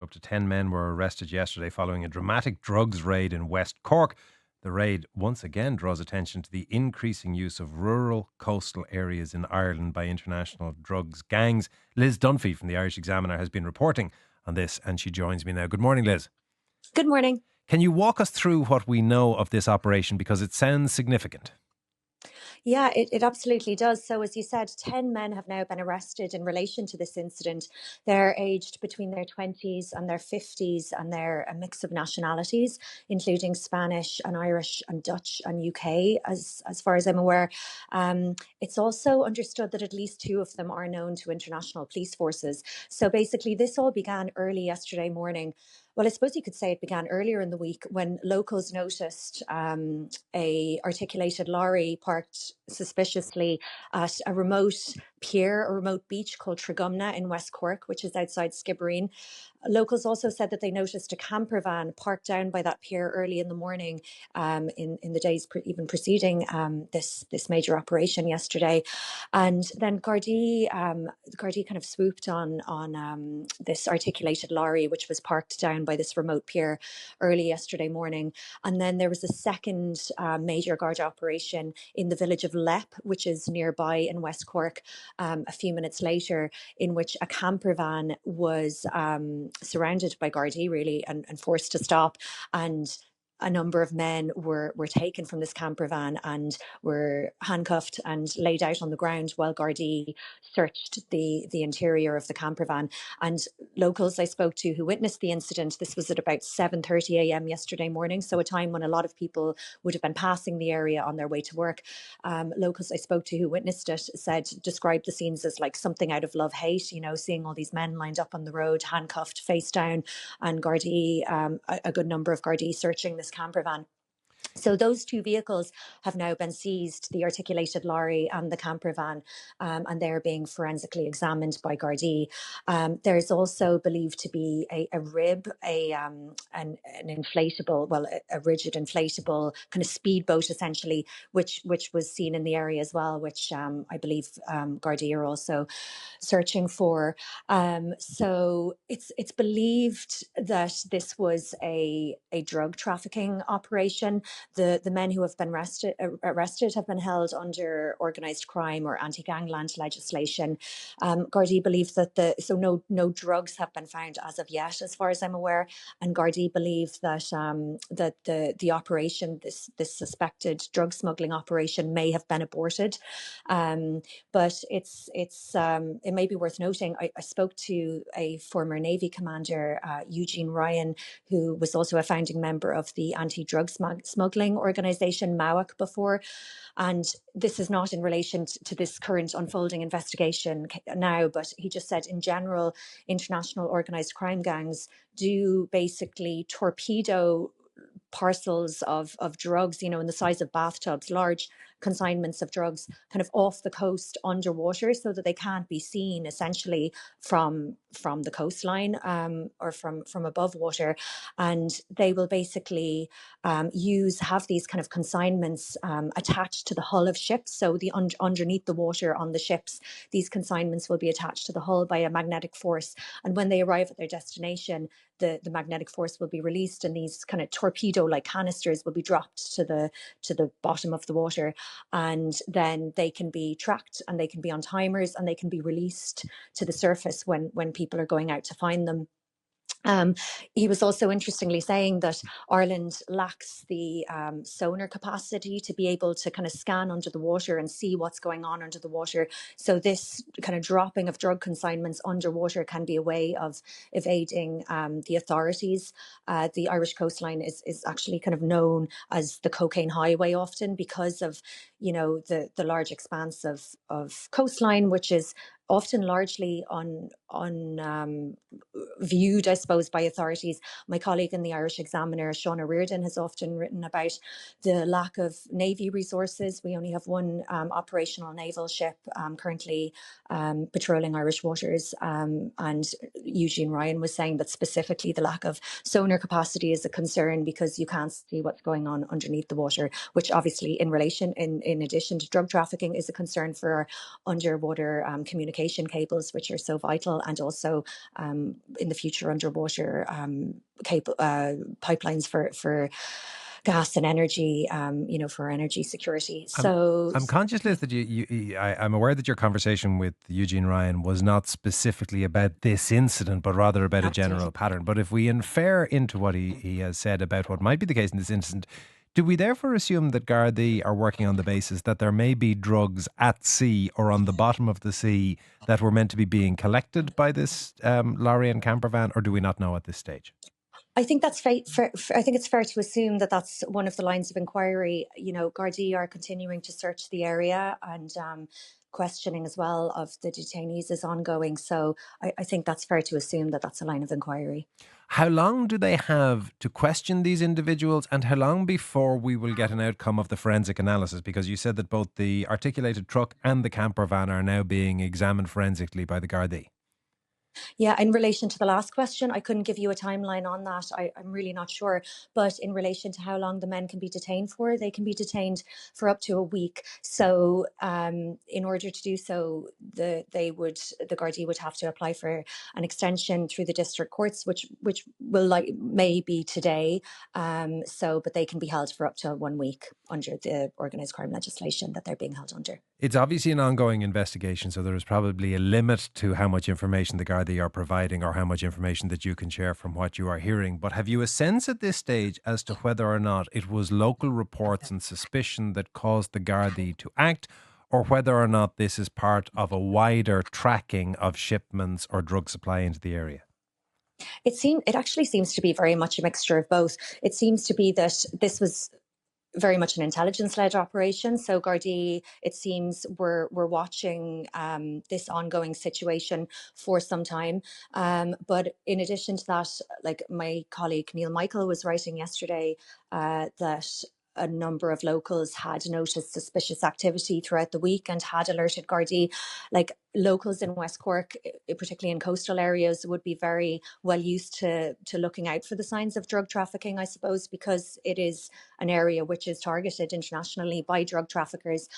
Up to 10 men were arrested yesterday following a dramatic drugs raid in West Cork. The raid once again draws attention to the increasing use of rural coastal areas in Ireland by international drugs gangs. Liz Dunphy from the Irish Examiner has been reporting on this, and she joins me now. Good morning, Liz. Good morning. Can you walk us through what we know of this operation, because it sounds significant? Yeah, it absolutely does. So, as you said, 10 men have now been arrested in relation to this incident. They're aged between their 20s and their 50s, and they're a mix of nationalities, including Spanish and Irish and Dutch and UK, as far as I'm aware. It's also understood that at least two of them are known to international police forces. So, basically, this all began early yesterday morning. Well, I suppose you could say it began earlier in the week when locals noticed a articulated lorry parked suspiciously at a remote pier, a remote beach called Tregumna in West Cork, which is outside Skibbereen. Locals also said that they noticed a camper van parked down by that pier early in the morning, in the days even preceding this major operation yesterday. And then Gardaí kind of swooped on this articulated lorry, which was parked down by this remote pier early yesterday morning. And then there was a second major Garda operation in the village of Lepp, which is nearby in West Cork, a few minutes later, in which a camper van was surrounded by Gardaí, really, and forced to stop. And a number of men were taken from this camper van and were handcuffed and laid out on the ground while Gardaí searched the interior of the camper van. And locals I spoke to who witnessed the incident, this was at about 7:30 a.m. yesterday morning, so a time when a lot of people would have been passing the area on their way to work. Locals I spoke to who witnessed it described the scenes as like something out of Love Hate, seeing all these men lined up on the road, handcuffed, face down, and Gardaí, a good number of Gardaí searching this camper van. So those two vehicles have now been seized, the articulated lorry and the camper van, and they're being forensically examined by Gardaí. There's also believed to be a rib, an inflatable, well, a rigid inflatable kind of speedboat essentially, which was seen in the area as well, which I believe Gardaí are also searching for. So it's believed that this was a drug trafficking operation. The men who have been arrested have been held under organised crime or anti-gangland legislation. Gardaí believe that no drugs have been found as of yet, as far as I'm aware, and Gardaí believe that the operation, this suspected drug smuggling operation, may have been aborted. But it may be worth noting. I spoke to a former Navy commander, Eugene Ryan, who was also a founding member of the anti-drug smuggling organisation MAWAC before. And this is not in relation to this current unfolding investigation now, but he just said in general, international organised crime gangs do basically torpedo parcels of drugs, in the size of bathtubs, large consignments of drugs, kind of off the coast underwater, so that they can't be seen essentially from the coastline, or from above water. And they will basically have these kind of consignments attached to the hull of ships. So underneath the water on the ships, these consignments will be attached to the hull by a magnetic force. And when they arrive at their destination, the magnetic force will be released, and these kind of torpedo-like canisters will be dropped to the bottom of the water, and then they can be tracked, and they can be on timers, and they can be released to the surface when people are going out to find them. He was also interestingly saying that Ireland lacks the sonar capacity to be able to kind of scan under the water and see what's going on under the water. So this kind of dropping of drug consignments underwater can be a way of evading the authorities. The Irish coastline is actually kind of known as the cocaine highway often because of, the large expanse of coastline, which is often largely viewed, I suppose, by authorities. My colleague in the Irish Examiner, Shauna Reardon, has often written about the lack of Navy resources. We only have one operational naval ship currently patrolling Irish waters, and Eugene Ryan was saying that specifically the lack of sonar capacity is a concern because you can't see what's going on underneath the water, which obviously in addition to drug trafficking is a concern for our underwater communication communication cables, which are so vital, and also in the future underwater pipelines for gas and energy, for energy security. I'm So, I'm conscious, yeah, Liz, that I'm aware that your conversation with Eugene Ryan was not specifically about this incident, but rather about a general absolutely. pattern. But if we infer into what he has said about what might be the case in this incident, do we therefore assume that Gardaí are working on the basis that there may be drugs at sea or on the bottom of the sea that were meant to be being collected by this lorry and camper van, or do we not know at this stage? I think that's I think it's fair to assume that that's one of the lines of inquiry. Gardaí are continuing to search the area, and questioning as well of the detainees is ongoing. So I think that's fair to assume that that's a line of inquiry. How long do they have to question these individuals, and how long before we will get an outcome of the forensic analysis? Because you said that both the articulated truck and the camper van are now being examined forensically by the Gardaí. Yeah, in relation to the last question, I couldn't give you a timeline on that. I'm really not sure. But in relation to how long the men can be detained for, they can be detained for up to a week. So, in order to do so, the Gardaí would have to apply for an extension through the district courts, which may be today. But they can be held for up to 1 week under the organised crime legislation that they're being held under. It's obviously an ongoing investigation, so there is probably a limit to how much information the Gardaí are providing or how much information that you can share from what you are hearing. But have you a sense at this stage as to whether or not it was local reports and suspicion that caused the Gardaí to act, or whether or not this is part of a wider tracking of shipments or drug supply into the area? It actually seems to be very much a mixture of both. It seems to be that this was very much an intelligence-led operation. So Gardaí, it seems, were watching this ongoing situation for some time. But in addition to that, like my colleague Neil Michael was writing yesterday, that a number of locals had noticed suspicious activity throughout the week and had alerted Gardaí. Like locals in West Cork, particularly in coastal areas, would be very well used to looking out for the signs of drug trafficking, I suppose, because it is an area which is targeted internationally by drug traffickers.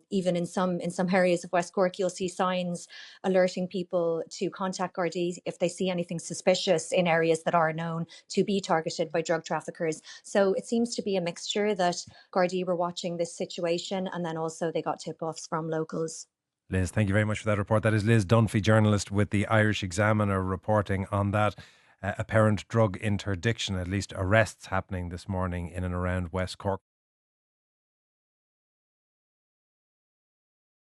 Even in some areas of West Cork, you'll see signs alerting people to contact Gardaí if they see anything suspicious in areas that are known to be targeted by drug traffickers. So it seems to be a mixture that Gardaí were watching this situation, and then also they got tip-offs from locals. Liz, thank you very much for that report. That is Liz Dunphy, journalist with the Irish Examiner, reporting on that apparent drug interdiction, at least arrests happening this morning in and around West Cork.